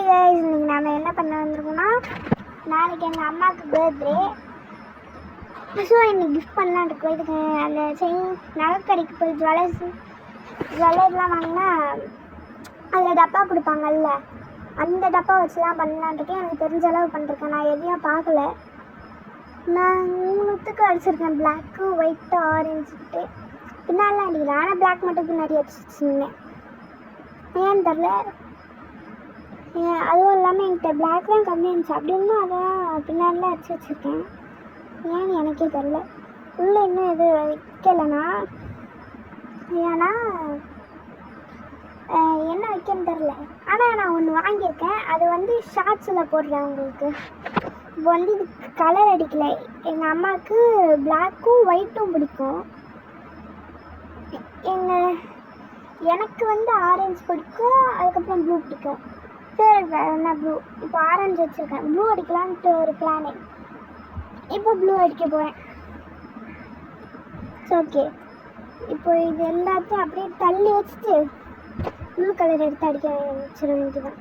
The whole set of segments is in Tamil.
இன்னைக்கு நாம் என்ன பண்ண வந்திருக்கோம்னா, நாளைக்கு எங்கள் அம்மாவுக்கு பர்த்டே. ஸோ இன்னைக்கு கிஃப்ட் பண்ணலான் இருக்கோம். இதுக்கு அந்த நகைக்கடைக்கு போய் ஜுவல்லர்லாம் வாங்கினா அதில் டப்பா கொடுப்பாங்கல்ல, அந்த டப்பா வச்சுலாம் பண்ணலான் இருக்கேன். எனக்கு தெரிஞ்ச அளவு பண்ணிருக்கேன். நான் எதையும் பார்க்கல. நான் 3 அடிச்சிருக்கேன். Block, white, ஆரஞ்சுட்டு. பின்னாலாம் அடிக்கல, ஆனால் பிளாக் மட்டும் பின்னாடி அடிச்சிருந்தேன். ஏன்னு தெரில. அதுவும் இல்லாமல் என்கிட்ட பிளாக் தான் கம்மி இருந்துச்சு. அப்படி இருந்தும் அதான் பின்னாடிலாம் அடிச்சு வச்சுருக்கேன். ஏன்னு எனக்கே தெரில. உள்ளே இன்னும் எதுவும் வைக்கலைன்னா, ஏன்னா என்ன வைக்கன்னு தெரில. ஆனால் நான் ஒன்று வாங்கியிருக்கேன். அது வந்து ஷார்ட்ஸில் போடுறேன் உங்களுக்கு. இப்போ வந்து இது கலர் அடிக்கலை. எங்கள் அம்மாவுக்கு பிளாக்கும் ஒயிட்டும் பிடிக்கும். எனக்கு வந்து ஆரஞ்சு பிடிக்கும், அதுக்கப்புறம் ப்ளூ பிடிக்கும். சரி, நான் ப்ளூ இப்போ ஆரஞ்சு வச்சுருக்கேன். ப்ளூ அடிக்கலான்ட்டு ஒரு பிளானு. இப்போ ப்ளூ அடிக்க போகிறேன். ஓகே, இப்போ இது எல்லாத்தையும் அப்படியே தள்ளி வச்சுட்டு ப்ளூ கலர் எடுத்து அடிக்க வச்சிட வேண்டியதான்.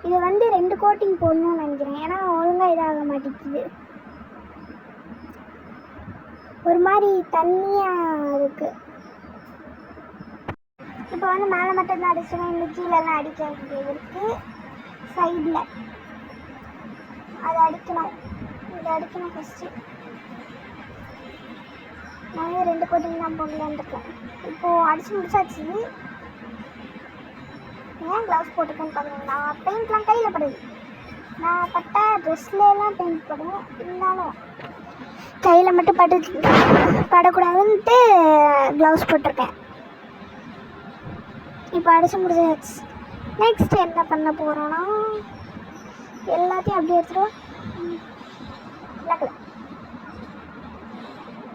இது வந்து 2 கோட்டிங் போடணும்னு நினைக்கிறேன். ஏன்னா ஒழுங்காக இதாக மாட்டேங்குது. ஒரு மாதிரி தண்ணியாக இருக்குது. இப்போ வந்து மேலே மட்டும் தான் அடிச்சுவேன். இந்த கீழெல்லாம் அடிக்க வேண்டியது இருக்குது. சைடில் அதை அடிக்கணும். இதை அடிக்கணும் ஃபஸ்ட்டு. நானே 2 கோட்டிங் தான் போடலான்னு இருக்கேன். இப்போது அடித்து முடிச்சாச்சு. ஏன் க்ளவுஸ் போட்டுருக்கேன்னு பார்த்தீங்கன்னா, பெயிண்ட்லாம் கையில் படுது. நான் பட்ட ட்ரெஸ்லாம் பெயிண்ட் படும். இருந்தாலும் கையில் மட்டும் படக்கூடாதுன்ட்டு க்ளவுஸ் போட்டிருக்கேன். இப்போ அடிச்சு முடிச்சாச்சு. நெக்ஸ்ட் என்ன பண்ண போகிறோன்னா, எல்லாத்தையும் அப்படியே எடுத்துருவோம்.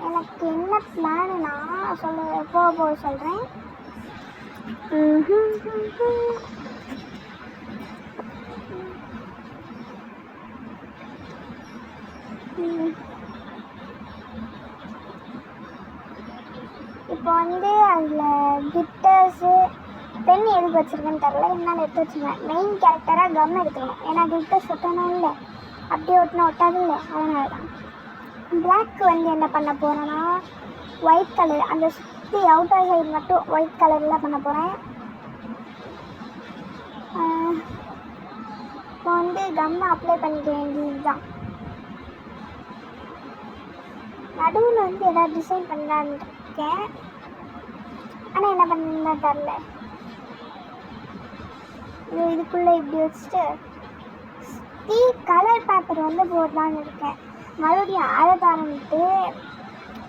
எனக்கு என்ன பிளானுன்னா போக சொல்கிறேன். இப்போ வந்து அதில் கிட்டர்ஸு பென் எதுக்கு வச்சுருக்கேன்னு தெரில. என்னால் எடுத்து வச்சுருக்கேன். மெயின் கேரக்டராக கம் எடுத்துக்கணும். ஏன்னா கிட்டர்ஸ் ஒட்டணும் இல்லை, அப்படியே ஒட்டாது இல்லை, அதனால தான். பிளாக் வந்து என்ன பண்ண போகிறேன்னா, ஒயிட் கலர் அந்த சுற்றி அவுட்டர் சைடு மட்டும் ஒயிட் கலரில் பண்ண போகிறேன். இப்போ வந்து கம்மை அப்ளை பண்ணிக்க வேண்டியது தான். நடுவில் வந்து எதாவது டிசைன் பண்ணலான்னு இருக்கேன். ஆனால் என்ன பண்ண தெரில. இதுக்குள்ளே இப்படி வச்சுட்டு சுற்றி கலர் பேப்பர் வந்து போடலான்னு இருக்கேன். மறுபடியும் அதை தாரன்ட்டு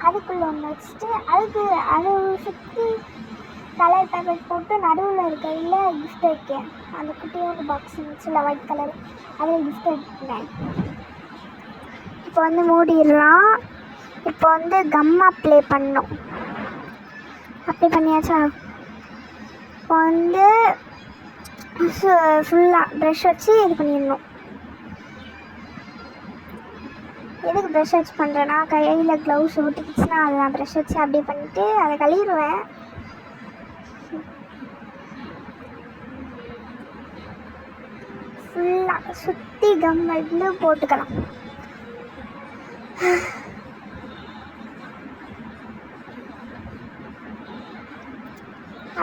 அதுக்குள்ளே ஒன்று வச்சுட்டு அதை சுற்றி கலர் பேப்பர் போட்டு நடுவில் இருக்கையில் கிஃப்ட் வைக்கேன். அந்த குட்டியோட பாக்ஸ் இருந்துச்சுல ஒயிட் கலர், அதில் கிஃப்ட் வைக்கிறேன். இப்போ வந்து மூடிடலாம். இப்போ வந்து கம் அப்ளை பண்ணணும். அப்ளை பண்ணியாச்சா? இப்போ வந்து ஃபுல்லாக ப்ரஷ் வச்சு இது பண்ணிடணும். எதுக்கு ப்ரஷ் வச்சு பண்ணுறேன்னா, கையில் க்ளவுஸ் ஒட்டிக்கிச்சுன்னா அதை நான் ப்ரஷ் வச்சு அப்படியே பண்ணிவிட்டு அதை கழுவிடுவேன். ஃபுல்லாக சுற்றி கம் வந்து போட்டுக்கலாம்.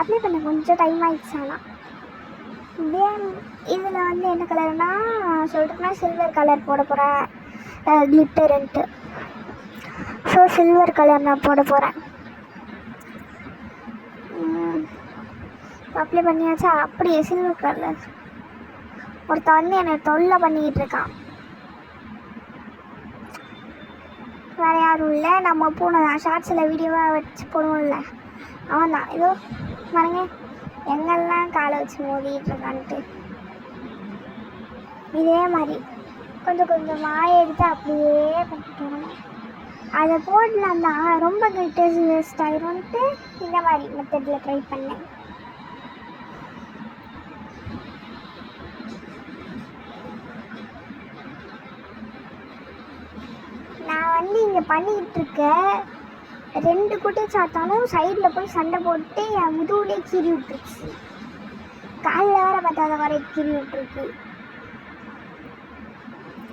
அப்ளை பண்ண கொஞ்சம் டைம் ஆகிடுச்சு. ஆனால் இதில் வந்து என்ன கலர்னா சொல்கிறேன்னா, சில்வர் கலர் போட போகிறேன். கிளிட்டருன்ட்டு. ஸோ சில்வர் கலர் நான் போட போகிறேன். அப்ளை பண்ணியாச்சா? அப்படியே சில்வர் கலர். ஒருத்த வந்து என்னை தொல்லை பண்ணிக்கிட்டு இருக்கான். வேறு யாரும் இல்லை, நம்ம பூனை தான். ஷார்ட்ஸில் வீடியோவாக வச்சு போடுவோம்ல, அவன் தான். ஏதோ பாருங்க எங்கெல்லாம் காலை வச்சு மோதிட்டு இருக்கான்ட்டு. இதே மாதிரி கொஞ்சம் கொஞ்சமாக எடுத்து அப்படியே பண்ணிட்டு வரணும். அதை போடலாம் தான், ரொம்ப கிளிட்டர்ஸ் வேஸ்ட் ஆகிரும்ன்ட்டு இந்த மாதிரி மெத்தடில் ட்ரை பண்ணேன். நான் வந்து இங்கே பண்ணிக்கிட்டு இருக்கேன். 2 குட்டி சாத்தாலும் சைடில் போய் சண்டை போட்டு என் முதுகுலேயே கீறி விட்டுருச்சு. காலைல வேறு பார்த்தா வரை கீறி விட்டுருக்கு.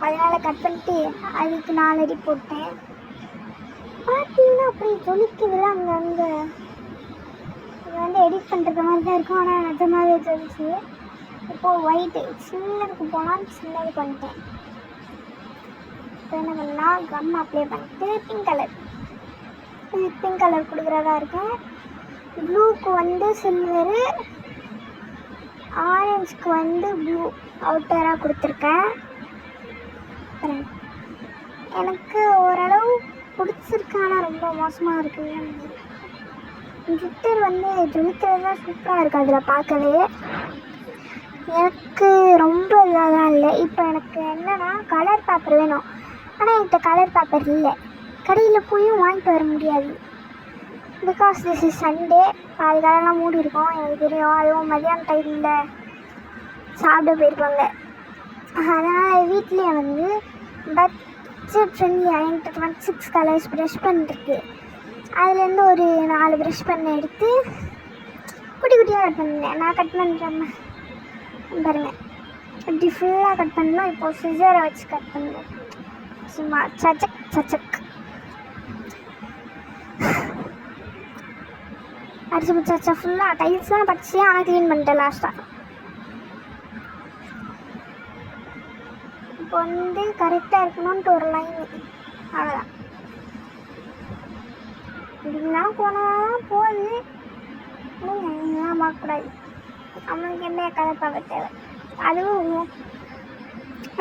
அதனால் கட் பண்ணிட்டு அதுக்கு 4 அடி போட்டேன். பார்த்தீங்கன்னா அப்படி ஜொலிக்குதுல அங்கங்கே. இது வந்து எடிட் பண்ணுற மாதிரி தான் இருக்கும், ஆனால் நிஜமாவே ஜொலிச்சு. இப்போது ஒயிட்டு சின்னதுக்கு போனால் சின்னதுக்கு வந்துட்டேன். இப்போ என்ன பண்ணால் கம் அப்ளை பண்ணிட்டு பிங்க் கலர் கொடுக்குறதா இருக்கேன். ப்ளூக்கு வந்து சில்வரு, ஆரஞ்சுக்கு வந்து ப்ளூ அவுட்டராக கொடுத்துருக்கேன். எனக்கு ஓரளவு பிடிச்சிருக்கு, ஆனால் ரொம்ப மோசமாக இருக்குங்க. கிளிட்டர் வந்து ஜொலிக்கிறது தான் சூப்பராக இருக்குது அதில் பார்க்கவே. எனக்கு ரொம்ப இதாக இல்லை. இப்போ எனக்கு என்னென்னா கலர் பேப்பர் வேணும், ஆனால் என்கிட்ட கலர் பேப்பர் இல்லை. கடையில் போயும் வாங்கிட்டு வர முடியாது. பிகாஸ் திஸ் இஸ் சண்டே, பாதி கடைலாம் மூடி இருக்கும் எனக்கு தெரியும். அதுவும் மதியான டைமில் சாப்பிட போயிருப்பாங்க. அதனால் வீட்லேயே வந்து பட்ஜெட் ஃப்ரெண்ட்லி என்கிட்ட 26 கலர்ஸ் ப்ரஷ் பண்ணிருக்கு. அதுலேருந்து ஒரு 4 ப்ரஷ் பண்ண எடுத்து குட்டி குட்டியாக கட் பண்ணேன். நான் கட் பண்ணுறேன் பாருங்கள், இப்படி ஃபுல்லாக கட் பண்ணணும். இப்போது சிசரை வச்சு கட் பண்ணணும். சும்மா சச்சக் அடிச்சு பிடிச்சாச்சா ஃபுல்லாக. டைல்ஸ்லாம் பச்சு, ஆனால் க்ளீன் பண்ணிட்டேன் லாஸ்ட்டாக. இப்போ வந்து கரெக்டாக இருக்கணும்ன்ட்டு ஒரு லைன், அவ்வளோதான். இப்படின்னா போனால் போகுது, இதெல்லாம் பார்க்கக்கூடாது. நம்மளுக்கு என்ன கலர் பார்க்க தேவை, அதுவும்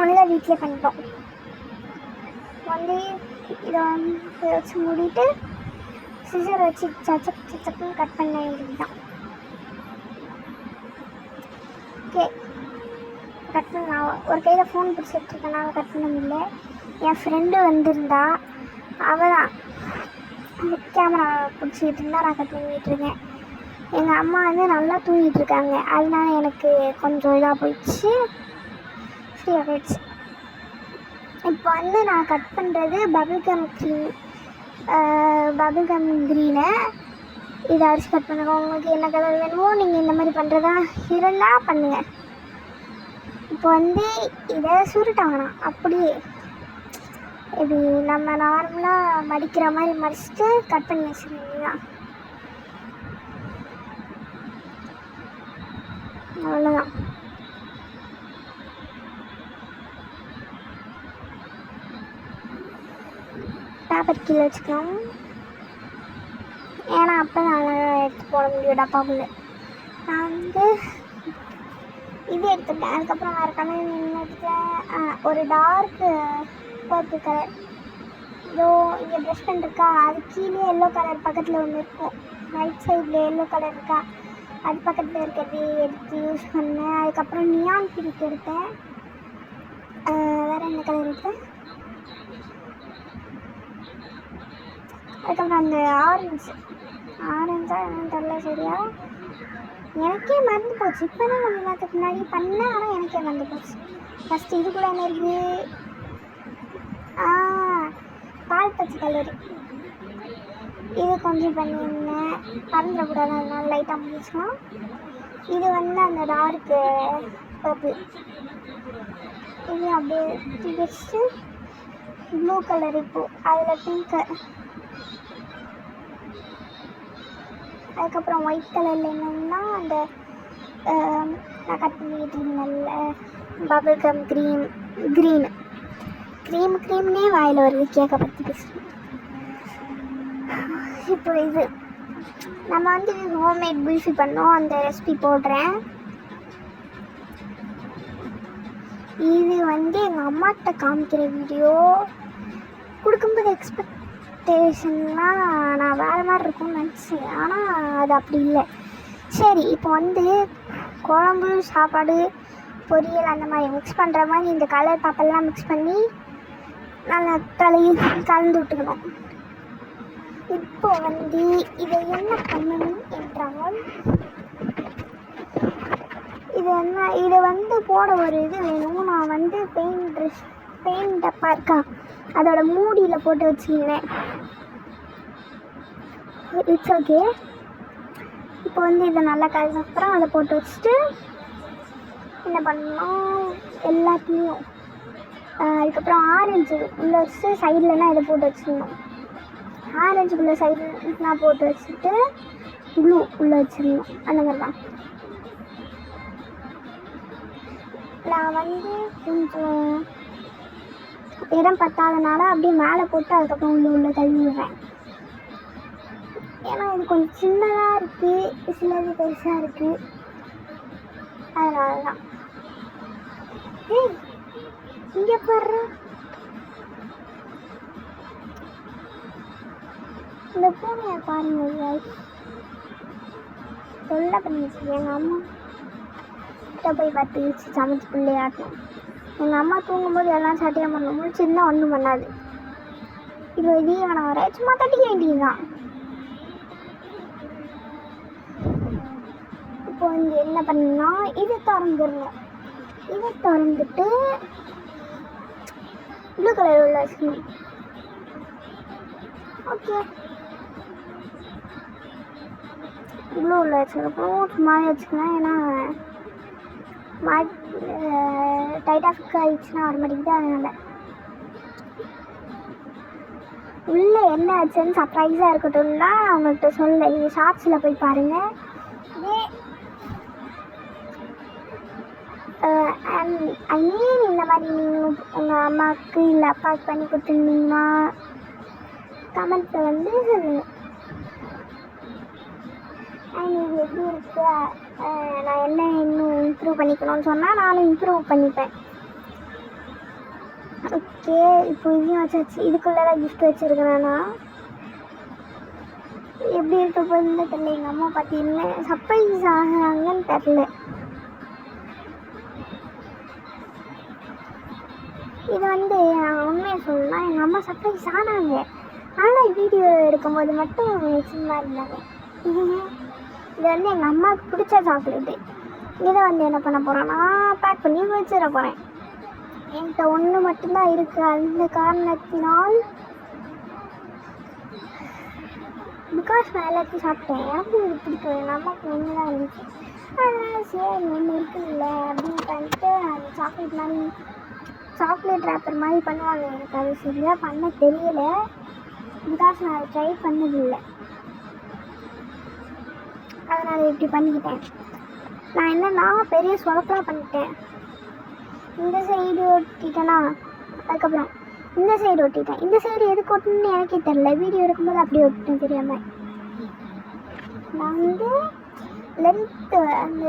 ஒழுங்காக வீட்டிலே பண்ணிட்டோம். வந்து இதை வந்து வச்சு மூடிட்டு சிசர் வச்சு சச்சப்புன்னு கட் பண்ண வேண்டியது தான். ஓகே, கட் பண்ண நான் ஒரு கையில் ஃபோன் பிடிச்சிட்ருக்கேன், கட் பண்ண முடியல. என் ஃப்ரெண்டு வந்திருந்தா, அவள் தான் கேமரா பிடிச்சிக்கிட்டு இருந்தா, நான் கட் பண்ணிகிட்ருக்கேன். எங்கள் அம்மா வந்து நல்லா தூங்கிட்டுருக்காங்க, அதனால எனக்கு கொஞ்சம் இதாக போயிடுச்சு, ஃப்ரீயாக போயிடுச்சு. இப்போ வந்து நான் கட் பண்ணுறது பபிள்கம் க்ரீனை. இதை அடிச்சு கட் பண்ணுங்க. உங்களுக்கு என்ன கலர் வேணுமோ நீங்கள் இந்த மாதிரி பண்ணுறதா இருந்தால் பண்ணுங்கள். இப்போ வந்து இதை சுருட்டாங்கண்ணா அப்படியே இப்படி நம்ம நார்மலாக மடிக்கிற மாதிரி மடிச்சுட்டு கட் பண்ணி வச்சுருந்தீங்க. அவ்வளோதான். பேப்பர் கீழே வச்சுக்கலாம், ஏன்னா அப்போ நான் எடுத்து போட முடியும் டப்பாக்குள்ளே. நான் வந்து இது எடுத்துட்டேன். அதுக்கப்புறம் வேறு கலர் என்ன எடுத்தேன், ஒரு டார்க்கு பர்பிள் கலர். இதோ இங்கே ப்ரஷ் பண்ணிருக்கா, அது கீழே எல்லோ கலர் பக்கத்தில் ஒன்று இருக்கும், ரைட் சைடில் எல்லோ கலர் இருக்கா, அது பக்கத்தில் இருக்கிறது எடுத்து யூஸ் பண்ணேன். அதுக்கப்புறம் நியான் பிங்க் எடுத்தேன். வேறு என்ன கலர் எடுத்தேன், அதுக்கப்புறம் அந்த ஆரஞ்சா என்னன்னு தெரில சரியா, எனக்கே மறந்து போச்சு. இப்போ தான் கொஞ்சம் நேரத்துக்கு முன்னாடி பண்ணேன், ஆனால் எனக்கே மறந்து போச்சு. ஃபஸ்ட்டு இது கூட என்ன இருக்குது, பால் பச்சை கலரு, இது கொஞ்சம் பண்ணியிருந்தேன், பறந்துடக்கூடாது அதனால லைட்டாக முடிச்சுக்கலாம். இது வந்து அந்த டார்க்கு பர்பிள், இது அப்படியே வச்சுட்டு ப்ளூ கலர், இப்போது அதில் பிங்க்கு, அதுக்கப்புறம் ஒயிட் கலரில் என்னென்னா அந்த நான் கட் பண்ணிக்கிட்டு இருந்தேன்ல பபிள்கம் க்ரீம்னே வாயில் வருது கேக்கை பற்றி பேசுகிறேன். இப்போ இது நம்ம வந்து ஹோம்மேட் குல்ஃபி பண்ணோம், அந்த ரெசிபி போடுறேன். இது வந்து எங்கள் அம்மாட்ட காமிக்கிற வீடியோ. கொடுக்கும்போது எக்ஸ்பெக்டேஷன்லாம் நான் வேறு மாதிரி இருக்கும்னு நினச்சேன், ஆனால் அது அப்படி இல்லை. சரி, இப்போ வந்து குழம்பு, சாப்பாடு, பொரியல் அந்த மாதிரி மிக்ஸ் பண்ணுற மாதிரி இந்த கலர் பேப்பர்லாம் மிக்ஸ் பண்ணி நல்லா கலந்து விட்டுக்கணும். இப்போ வந்து இதை என்ன பண்ணணும் என்றால், இதை வந்து போட ஒரு இது வேணும். நான் வந்து பெயிண்ட் டப்பா இருக்கா, அதோட மூடியில் போட்டு வச்சுக்கினேன். It's okay. இப்போ வந்து இதை நல்லா கலந்த அப்புறம் அதை போட்டு வச்சுட்டு என்ன பண்ணோம் எல்லாத்தையும். அதுக்கப்புறம் ஆரஞ்சு உள்ளே வச்சுட்டு சைட்லலாம் இதை போட்டு வச்சுருந்தோம். ஆரஞ்சுக்குள்ளே சைட்லாம் போட்டு வச்சுட்டு ப்ளூ உள்ளே வச்சுருந்தோம். அந்த மாதிரி தான். நான் வந்து கொஞ்சம் இடம் பத்தாதனால அப்படியே மேலே போட்டு அதுக்கப்புறம் உள்ள தள்ளி விடுறேன். ஏன்னா இது கொஞ்சம் சின்னதாக இருக்குது, சிலது பெருசாக இருக்குது, அதனால தான். இங்கே பாரு, இந்த பூனையை பாருங்க, தொல்லை பண்ணிச்சு. எங்கள் அம்மா கிட்ட போய் பற்றிச்சு சமைச்சு பிள்ளையாட்டணும். எங்கள் அம்மா தூங்கும்போது எல்லாம் சட்டையாக பண்ணும்போது சின்ன ஒன்றும் பண்ணாது. இது இதையே வேணாம் வர சும்மா தட்டிக்க வேண்டியதுதான். இப்போ வந்து என்ன பண்ணா இதை திறந்துடணும். இதை திறந்துட்டு ப்ளூ கலர் உள்ள வச்சுக்கணும். ஓகே, ப்ளூ உள்ள வச்சுருக்கோம். சும்மாவே வச்சுக்கலாம். ஏன்னா டைட்டாக ஃபிக் ஆகிடுச்சுன்னா வர மாட்டேங்குது. அதனால் உள்ளே என்ன ஆச்சுன்னு சர்ப்ரைஸாக இருக்கட்டும்னா அவங்கள்ட்ட சொல்ல. நீங்கள் ஷார்ட்ஸில் போய் பாருங்கள். இதே ஐ மீன் இந்த மாதிரி நீங்கள் உங்கள் அம்மாவுக்கு இல்லை அப்பாவுக்கு பண்ணி கொடுத்துருந்தீங்கன்னா கமெண்ட்டில் வந்து சொல்லுங்கள். இது எப்படி இருக்கு, நான் என்ன இன்னும் இம்ப்ரூவ் பண்ணிக்கணும்னு சொன்னால் நானும் இம்ப்ரூவ் பண்ணிப்பேன். ஓகே, இப்போ இதையும் வச்சாச்சு. இதுக்குள்ளே தான் கிஃப்ட் வச்சுருக்கேன். நான் எப்படி இருக்க போகுதுன்னு தெரியல. எங்கள் அம்மா பார்த்தீங்கன்னா சர்ப்ரைஸ் ஆகிறாங்கன்னு தெரில. இது வந்து நான் உண்மையை சொல்லலாம், எங்கள் அம்மா சர்ப்ரைஸ் ஆனாங்க. ஆனால் வீடியோ எடுக்கும்போது மட்டும் சும்மா இருந்தாங்க. இது வந்து எங்கள் அம்மாவுக்கு பிடிச்ச சாக்லேட்டு. இதை வந்து என்ன பண்ண போகிறேன்னா பேக் பண்ணி வச்சிட போகிறேன். என்கிட்ட ஒன்று மட்டும்தான் இருக்குது. அந்த காரணத்தினால் பிகாஸ் நான் எல்லாத்தையும் சாப்பிட்டேன். எனக்கு இது பிடிக்கும். எங்கள் அம்மாவுக்கு ஒன்று தான் இருந்துச்சு. அதனால் சரி ஒன்று இருக்குல்ல அப்படின்னு பண்ணிட்டு அந்த சாக்லேட் மாதிரி சாக்லேட் ரேப்பர் மாதிரி பண்ணுவாங்க. எனக்கு அது சரியாக பண்ண தெரியல. பிகாஸ் நான் அதை ட்ரை பண்ணதில்லை. அதனால் இப்படி பண்ணிக்கிட்டேன். நான் என்னன்னா பெரிய சொலப்பாக பண்ணிட்டேன். இந்த சைடு ஒட்டிட்டேன்னா அதுக்கப்புறம் இந்த சைடு ஒட்டிட்டேன். இந்த சைடு எதுக்கு ஒட்டணும்னு எனக்கே தெரில. வீடியோ எடுக்கும்போது அப்படியே ஒட்டிட்டேன் தெரியாமல். நான் வந்து லென்த்து அந்த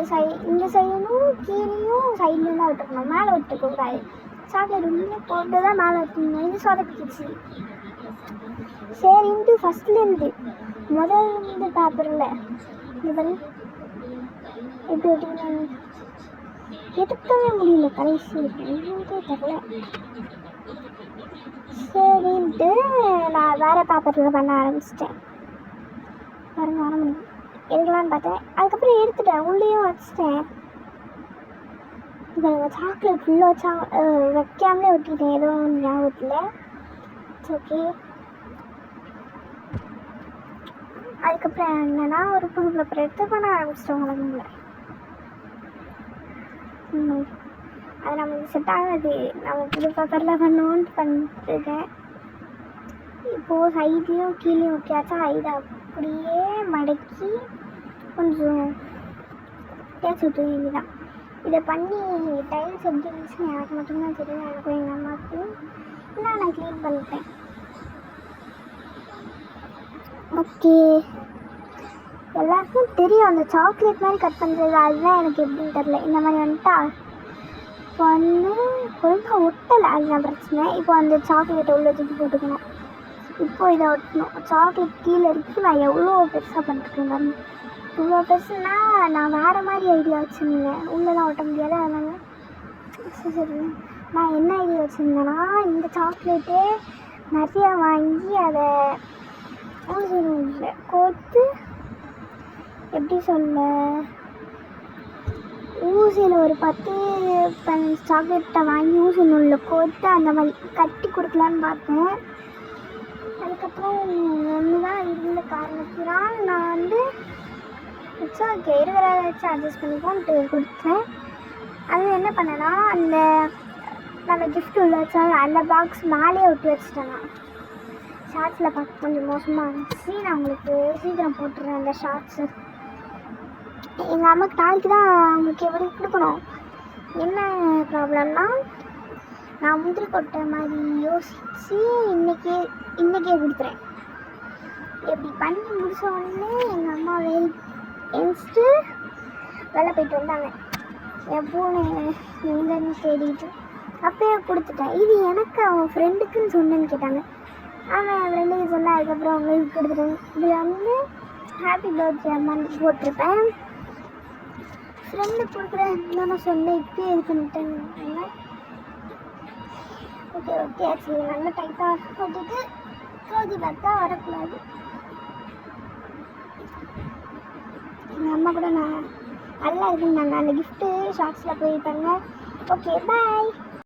இந்த சைடும் கீழேயும் சைட்லேயும் தான் விட்டுருக்கணும். மேலே விட்டுக்கூடாது. சாக்லேட் உள்ளே போட்டு தான் மேலே விட்டுருந்தோம். இது சொதப்பிச்சு. சரின்ட்டு ஃபஸ்ட்லேருந்து முதல்ல பேப்பரில் இது பண்ணி எப்படி ஒட்டிக்கணும் எடுக்கவே முடியல. கடைசி என்னன்ட்டே தெரில. சரின்ட்டு நான் வேறு பேப்பரில் பண்ண ஆரம்பிச்சிட்டேன். பாருங்க வர முடியும் எடுக்கலான்னு பார்த்தேன். அதுக்கப்புறம் எடுத்துட்டேன். உள்ளேயும் வச்சுட்டேன். இப்போ எனக்கு சாக்லேட் ஃபுல்லாக வைக்காமலே ஒட்டிட்டேன். எதுவும் ஞாபகத்தில். ஓகே, அதுக்கப்புறம் என்னன்னா ஒரு புது பேப்பர் எடுத்து பண்ண ஆரம்பிச்சிட்டோம். வழங்குல அது நமக்கு செட் ஆகாது. நம்ம புது பேப்பரில் பண்ணுவோன்ட்டு பண்ணிட்டுருக்கேன். இப்போது சைட்லேயும் கீழேயும் ஒட்டியாச்சா. இதை அப்படியே மடக்கி கொஞ்சம் தேய்ச்சி விட்டு வேண்டியதான். இதை பண்ணி டைல்ஸ் எப்படி இருந்துச்சுன்னு எனக்கு மட்டும்தான் தெரியும். எனக்கும் எங்கள் அம்மாவுக்கு நான் க்ளீன் பண்ணிட்டேன். ஓகே, எல்லாருக்கும் தெரியும் அந்த சாக்லேட் மாதிரி கட் பண்ணுறது. அதுதான் எனக்கு எப்படின்னு தெரில. இந்த மாதிரி வந்துட்டா இப்போ வந்து ஒழுங்காக ஒட்டலை. அதுதான் பிரச்சனை. இப்போ அந்த சாக்லேட்டை உள்ள தூக்கி போட்டுக்கணும். இப்போது இதை ஒட்டணும். சாக்லேட் கீழே இருக்குது. நான் எவ்வளோ பெருசாக பண்ணிட்டுருக்கேன் பாருங்க. இவ்வளோ பெருசுன்னா நான் வேறு மாதிரி ஐடியா வச்சுருந்தேன். உள்ளெல்லாம் ஒட்ட முடியாது. அதனால சரி நான் என்ன ஐடியா வச்சுருந்தேன்னா இந்த சாக்லேட்டே நிறையா வாங்கி அதை கோர்த்து எப்படி சொல்ல ஊசியில் ஒரு 10 சாக்லேட்டை வாங்கி ஊசி நூலில் கோர்த்து அந்த மாதிரி கட்டி கொடுக்கலான்னு பார்த்தேன். அதுக்கப்புறம் ஒன்று தான் இருந்த காரணத்தினால் நான் வந்து ஓகே இருக்கிறத வச்சு அட்ஜஸ்ட் பண்ணிக்கோன்ட்டு கொடுத்தேன். அது என்ன பண்ணேன்னா அந்த நம்ம கிஃப்ட் உள்ள வச்சா அந்த பாக்ஸ் மேலேயே ஒட்டி வச்சுட்டேன்னா ஷார்ட்ஸில் பார்க்க கொஞ்சம் மோசமாக இருந்துச்சு. நான் உங்களுக்கு சீக்கிரம் போட்டுறேன் அந்த ஷார்ட்ஸு. எங்கள் அம்மாவுக்கு நாளைக்கு தான் அவங்களுக்கு எப்படி கொடுக்கணும். என்ன ப்ராப்ளம்னா நான் முந்திரி கொட்டை மாதிரி யோசித்து இன்றைக்கே கொடுத்துறேன். எப்படி பண்ணி முடிச்ச உடனே எங்கள் அம்மா எழுந்திரிச்சிட்டு வெளில போயிட்டு வந்தாங்க. என் பூனை எங்கன்னு தேடிட்டு அப்பயே கொடுத்துட்டேன். இது எனக்கு அவன் ஃப்ரெண்டுக்குன்னு சொன்னேன்னு கேட்டாங்க. அவன் என் ஃப்ரெண்டுக்கு சொன்னேன். அதுக்கப்புறம் அவங்களுக்கு கொடுத்துட்டேன். இதில் வந்து ஹாப்பி பர்த்டே அம்மான்னு போட்டிருப்பேன். ஃப்ரெண்டு கொடுக்குறேன்னு நான் சொன்னேன். இப்போயே இது பண்ணிட்டேன். ஓகே சரி நல்லா டைட்டாக போட்டுட்டு கவுதி பார்த்தா வரக்கூடாது. எங்கள் அம்மா கூட நான் நல்லா இருக்குன்னாங்க. அந்த கிஃப்ட்டு ஷார்ட்ஸில் போயிருப்பாங்க. Okay bye.